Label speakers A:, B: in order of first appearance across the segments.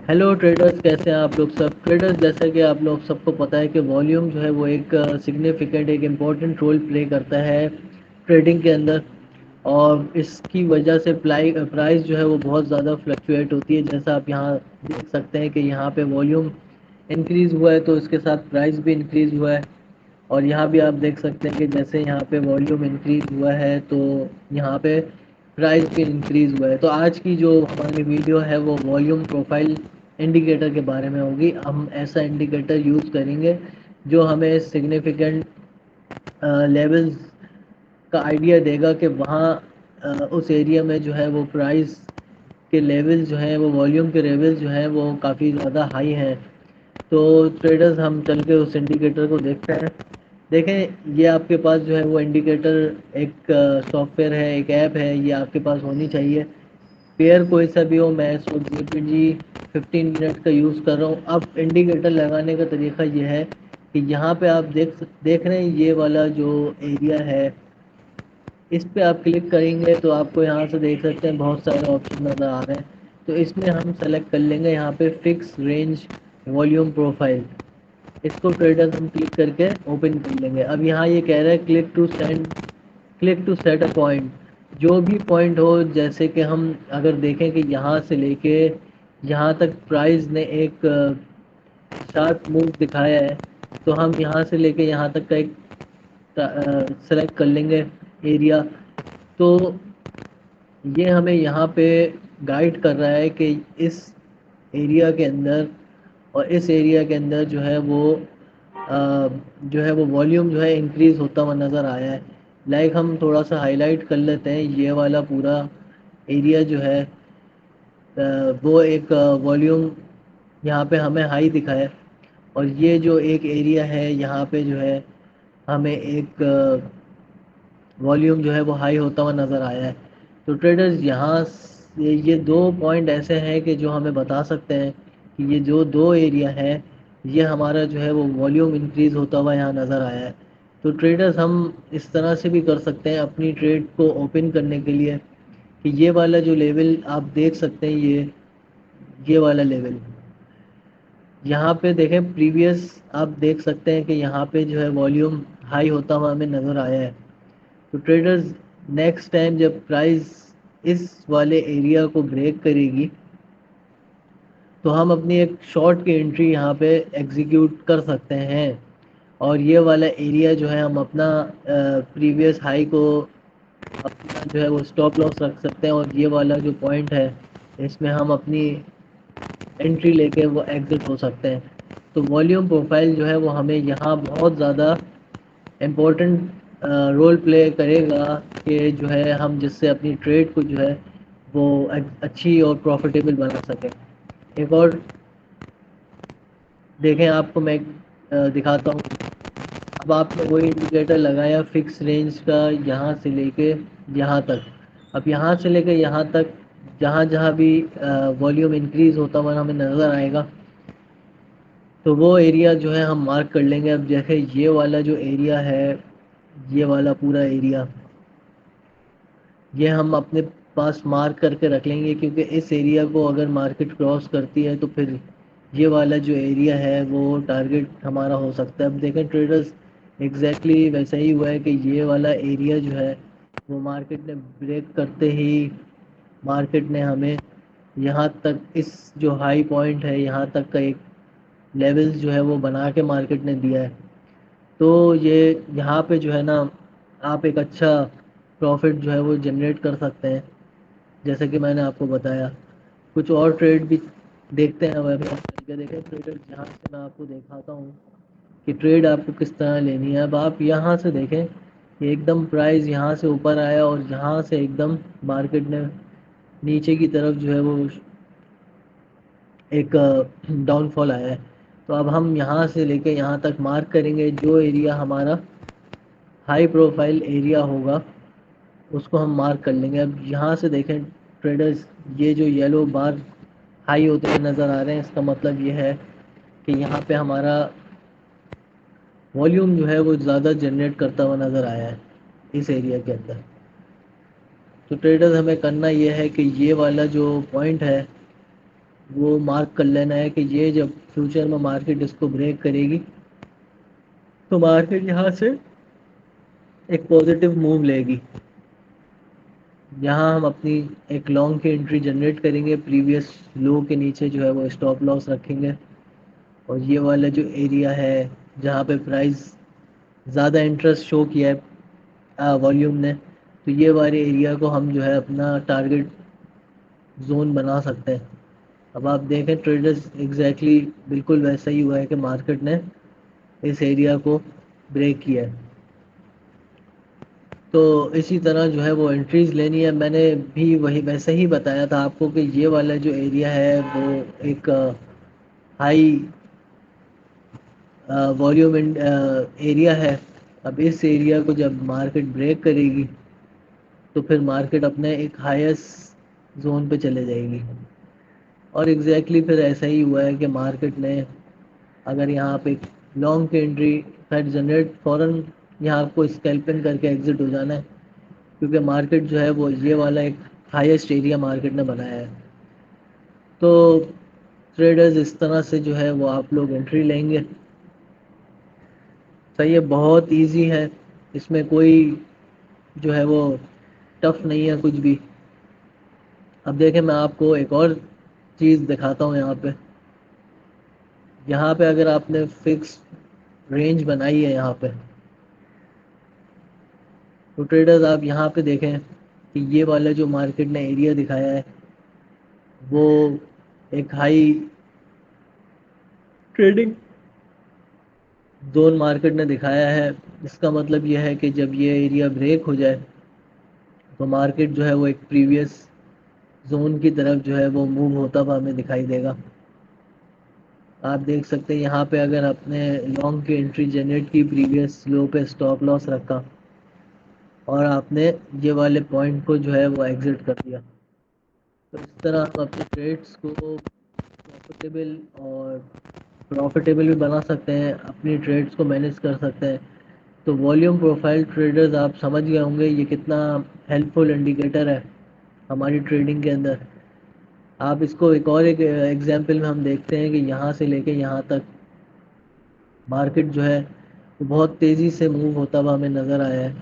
A: Hello traders, کیسے ہیں آپ لوگ سب؟ ٹریڈرز، جیسا کہ آپ لوگ سب کو پتہ ہے کہ والیوم جو ہے وہ ایک سگنیفیکنٹ ایک امپورٹنٹ رول پلے کرتا ہے ٹریڈنگ کے اندر، اور اس کی وجہ سے پرائز جو ہے وہ بہت زیادہ فلکچویٹ ہوتی ہے. جیسا آپ یہاں دیکھ سکتے ہیں کہ یہاں پہ والیوم انکریز ہوا ہے تو اس کے ساتھ پرائز بھی انکریز ہوا ہے. اور یہاں بھی آپ دیکھ سکتے ہیں کہ جیسے یہاں پہ والیوم انکریز ہوا ہے تو یہاں پہ پرائز بھی انکریز ہوا ہے. تو آج کی جو ہماری ویڈیو ہے وہ والیوم پروفائل انڈیکیٹر کے بارے میں ہوگی. ہم ایسا انڈیکیٹر یوز کریں گے جو ہمیں سگنیفیکنٹ لیولز کا آئیڈیا دے گا کہ وہاں اس ایریا میں جو ہے وہ پرائز کے لیول جو ہیں، وہ والیوم کے لیول جو ہیں وہ کافی زیادہ ہائی ہیں. تو ٹریڈرز، ہم چل کے اس انڈیکیٹر کو دیکھتے ہیں. دیکھیں، یہ آپ کے پاس جو ہے وہ انڈیکیٹر ایک سافٹ ویئر ہے، ایک ایپ ہے، یہ آپ کے پاس ہونی چاہیے. پیئر کوئی سا بھی ہو، میں اس وقت جی 15 منٹ کا یوز کر رہا ہوں. اب انڈیکیٹر لگانے کا طریقہ یہ ہے کہ یہاں پہ آپ دیکھ رہے ہیں یہ والا جو ایریا ہے، اس پہ آپ کلک کریں گے تو آپ کو یہاں سے دیکھ سکتے ہیں بہت سارے آپشن نظر آ رہے ہیں. تو اس میں ہم سلیکٹ کر لیں گے یہاں پہ فکس رینج والیوم پروفائل. اس کو ٹریڈر ہم کلک کر کے اوپن کر لیں گے. اب یہاں یہ کہہ رہا ہے click to set a point. جو بھی پوائنٹ ہو، جیسے کہ ہم اگر دیکھیں کہ یہاں سے لے کے یہاں تک پرائز نے ایک شارپ موو دکھایا ہے، تو ہم یہاں سے لے کے یہاں تک کا ایک سلیکٹ کر لیں گے ایریا. تو یہ ہمیں یہاں پہ گائیڈ کر رہا ہے کہ اس ایریا کے اندر اور اس ایریا کے اندر جو ہے وہ والیوم جو ہے انکریز ہوتا ہوا نظر آیا ہے. لائک ہم تھوڑا سا ہائی لائٹ کر لیتے ہیں یہ والا پورا ایریا جو ہے، وہ ایک والیوم یہاں پہ ہمیں ہائی دکھا ہے. اور یہ جو ایک ایریا ہے یہاں پہ جو ہے ہمیں ایک والیوم جو ہے وہ ہائی ہوتا ہوا نظر آیا ہے. تو ٹریڈرز، یہاں یہ دو پوائنٹ ایسے ہیں کہ جو ہمیں بتا سکتے ہیں کہ یہ جو دو ایریا ہے، یہ ہمارا جو ہے وہ والیوم انکریز ہوتا ہوا یہاں نظر آیا ہے. تو ٹریڈرز، ہم اس طرح سے بھی کر سکتے ہیں اپنی ٹریڈ کو اوپن کرنے کے لیے کہ یہ والا جو لیول آپ دیکھ سکتے ہیں، یہ والا لیول یہاں پہ دیکھیں پریویس آپ دیکھ سکتے ہیں کہ یہاں پہ جو ہے والیوم ہائی ہوتا ہوا ہمیں نظر آیا ہے. تو ٹریڈرز، نیکسٹ ٹائم جب پرائز اس والے ایریا کو بریک کرے گی تو ہم اپنی ایک شارٹ کی انٹری یہاں پہ ایگزیکیوٹ کر سکتے ہیں. اور یہ والا ایریا جو ہے ہم اپنا پریویس ہائی کو اپنا جو ہے وہ اسٹاپ لاس رکھ سکتے ہیں. اور یہ والا جو پوائنٹ ہے اس میں ہم اپنی انٹری لے کے وہ ایگزٹ ہو سکتے ہیں. تو والیوم پروفائل جو ہے وہ ہمیں یہاں بہت زیادہ امپورٹنٹ رول پلے کرے گا کہ جو ہے ہم جس سے اپنی ٹریڈ کو جو ہے وہ اچھی اور پروفیٹیبل بنا سکیں. ایک اور دیکھیں، آپ کو میں دکھاتا ہوں. اب آپ نے وہی انڈیکیٹر لگایا فکس رینج کا یہاں سے لے کے یہاں تک. اب یہاں سے لے کے یہاں تک جہاں جہاں بھی والیوم انکریز ہوتا ہوا ہمیں نظر آئے گا تو وہ ایریا جو ہے ہم مارک کر لیں گے. اب جیسے یہ والا جو ایریا ہے، یہ والا پورا ایریا، یہ ہم اپنے پاس مارک کر کے رکھ لیں گے کیونکہ اس ایریا کو اگر مارکیٹ کراس کرتی ہے تو پھر یہ والا جو ایریا ہے وہ ٹارگیٹ ہمارا ہو سکتا ہے. اب دیکھیں ٹریڈرز، ایگزیکٹلی ویسا ہی ہوا ہے کہ یہ والا ایریا جو ہے وہ مارکیٹ نے بریک کرتے ہی مارکیٹ نے ہمیں یہاں تک اس جو ہائی پوائنٹ ہے یہاں تک کا ایک لیولز جو ہے وہ بنا کے مارکیٹ نے دیا ہے. تو یہ یہاں پہ جو ہے نا آپ ایک اچھا پروفٹ جو ہے وہ جنریٹ کر سکتے ہیں. جیسے کہ میں نے آپ کو بتایا کچھ اور ٹریڈ بھی دیکھتے ہیں. دیکھیں ٹریڈر، یہاں سے میں آپ کو دکھاتا ہوں کہ ٹریڈ آپ کو کس طرح لینی ہے. اب آپ یہاں سے دیکھیں کہ ایک دم پرائز یہاں سے اوپر آیا اور یہاں سے ایک دم مارکیٹ نے نیچے کی طرف جو ہے وہ ایک ڈاؤن فال آیا ہے. تو اب ہم یہاں سے لے کے یہاں تک مارک کریں گے. جو ایریا ہمارا ہائی پروفائل ایریا ہوگا اس کو ہم مارک کر لیں گے. اب یہاں سے دیکھیں ٹریڈرز، یہ جو یلو بار ہائی ہوتے ہوئے نظر آ رہے ہیں، اس کا مطلب یہ ہے کہ یہاں پہ ہمارا والیوم جو ہے وہ زیادہ جنریٹ کرتا ہوا نظر آیا ہے اس ایریا کے اندر. تو ٹریڈرز، ہمیں کرنا یہ ہے کہ یہ والا جو پوائنٹ ہے وہ مارک کر لینا ہے کہ یہ جب فیوچر میں مارکیٹ اس کو بریک کرے گی تو مارکیٹ یہاں سے ایک پازیٹیو موو لے گی. یہاں ہم اپنی ایک لانگ کی انٹری جنریٹ کریں گے, پریویس لو کے نیچے جو ہے وہ اسٹاپ لاس رکھیں گے, اور یہ والا جو ایریا ہے جہاں پہ پرائز زیادہ انٹرسٹ شو کیا ہے والیوم نے, تو یہ والے ایریا کو ہم جو ہے اپنا ٹارگیٹ زون بنا سکتے ہیں. اب آپ دیکھیں ٹریڈرز ایگزیکٹلی بالکل ویسا ہی ہوا ہے کہ مارکیٹ نے اس ایریا کو بریک کیا ہے. تو اسی طرح جو ہے وہ انٹریز لینی ہے. میں نے بھی وہی ویسے ہی بتایا تھا آپ کو کہ یہ والا جو ایریا ہے وہ ایک ہائی والیوم ایریا ہے. اب اس ایریا کو جب مارکیٹ بریک کرے گی تو پھر مارکیٹ اپنے ایک ہائیسٹ زون پہ چلے جائے گی. اور ایگزیکٹلی پھر ایسا ہی ہوا ہے کہ مارکیٹ نے اگر یہاں پہ لانگ کی انٹری جنریٹ فورن یہاں آپ کو اسکیلپنگ کر کے ایگزٹ ہو جانا ہے, کیونکہ مارکیٹ جو ہے وہ یہ والا ایک ہائیسٹ ایریا مارکیٹ نے بنایا ہے. تو ٹریڈرز اس طرح سے جو ہے وہ آپ لوگ انٹری لیں گے. صحیح ہے, بہت ایزی ہے, اس میں کوئی جو ہے وہ ٹف نہیں ہے کچھ بھی. اب دیکھیں میں آپ کو ایک اور چیز دکھاتا ہوں. یہاں پہ یہاں پہ اگر آپ نے فکس رینج بنائی ہے یہاں پہ, تو ٹریڈرز آپ یہاں پہ دیکھیں کہ یہ والا جو مارکیٹ نے ایریا دکھایا ہے وہ ایک ہائی ٹریڈنگ زون مارکیٹ نے دکھایا ہے. اس کا مطلب یہ ہے کہ جب یہ ایریا بریک ہو جائے تو مارکیٹ جو ہے وہ ایک پریویس زون کی طرف جو ہے وہ موو ہوتا ہوا ہمیں دکھائی دے گا. آپ دیکھ سکتے ہیں یہاں پہ اگر آپ نے لانگ کی انٹری جنریٹ کی پریویس لو پہ اسٹاپ لاس رکھا اور آپ نے یہ والے پوائنٹ کو جو ہے وہ ایگزٹ کر دیا, تو اس طرح ہم اپنے ٹریڈس کو پروفیٹیبل اور پروفیٹیبل بھی بنا سکتے ہیں, اپنی ٹریڈس کو مینیج کر سکتے ہیں. تو والیوم پروفائل ٹریڈرز آپ سمجھ گئے ہوں گے یہ کتنا ہیلپ فل انڈیکیٹر ہے ہماری ٹریڈنگ کے اندر. آپ اس کو ایک اور ایک ایگزامپل میں ہم دیکھتے ہیں کہ یہاں سے لے کے یہاں تک مارکیٹ جو ہے وہ بہت تیزی سے موو ہوتا ہوا ہمیں نظر آیا ہے.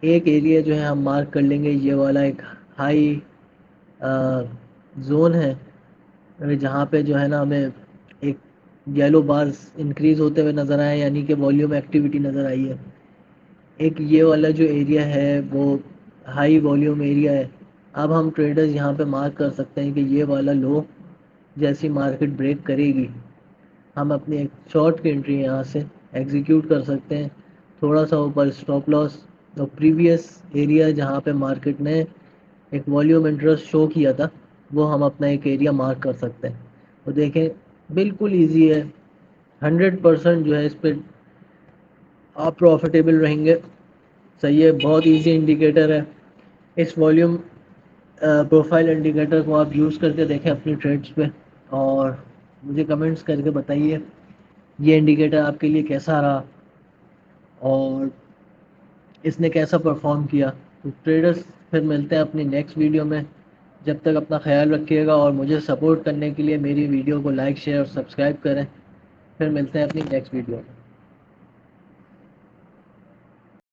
A: ایک ایریا جو ہے ہم مارک کر لیں گے, یہ والا ایک ہائی زون ہے جہاں پہ جو ہے نا ہمیں ایک یلو بارس انکریز ہوتے ہوئے نظر آئے, یعنی کہ والیوم ایکٹیویٹی نظر آئی ہے. ایک یہ والا جو ایریا ہے وہ ہائی والیوم ایریا ہے. اب ہم ٹریڈرز یہاں پہ مارک کر سکتے ہیں کہ یہ والا لو جیسی مارکیٹ بریک کرے گی ہم اپنی ایک شارٹ کی انٹری یہاں سے ایگزیکیوٹ کر سکتے ہیں. تھوڑا سا اوپر اسٹاپ لاس اور پریویس ایریا جہاں پہ مارکیٹ نے ایک والیوم انٹرسٹ شو کیا تھا وہ ہم اپنا ایک ایریا مارک کر سکتے ہیں. وہ دیکھیں بالکل ایزی ہے, 100% جو ہے اس پہ آپ پروفیٹیبل رہیں گے. صحیح ہے, بہت ایزی انڈیکیٹر ہے. اس والیوم پروفائل انڈیکیٹر کو آپ یوز کر کے دیکھیں اپنی ٹریڈس پہ, اور مجھے کمنٹس کر کے بتائیے یہ انڈیکیٹر آپ کے لیے کیسا رہا اور اس نے کیسا پرفارم کیا. تو ٹریڈرس پھر ملتے ہیں اپنی نیکسٹ ویڈیو میں. جب تک اپنا خیال رکھیے گا, اور مجھے سپورٹ کرنے کے لیے میری ویڈیو کو لائک شیئر اور سبسکرائب کریں. پھر ملتے ہیں اپنی نیکسٹ ویڈیو میں.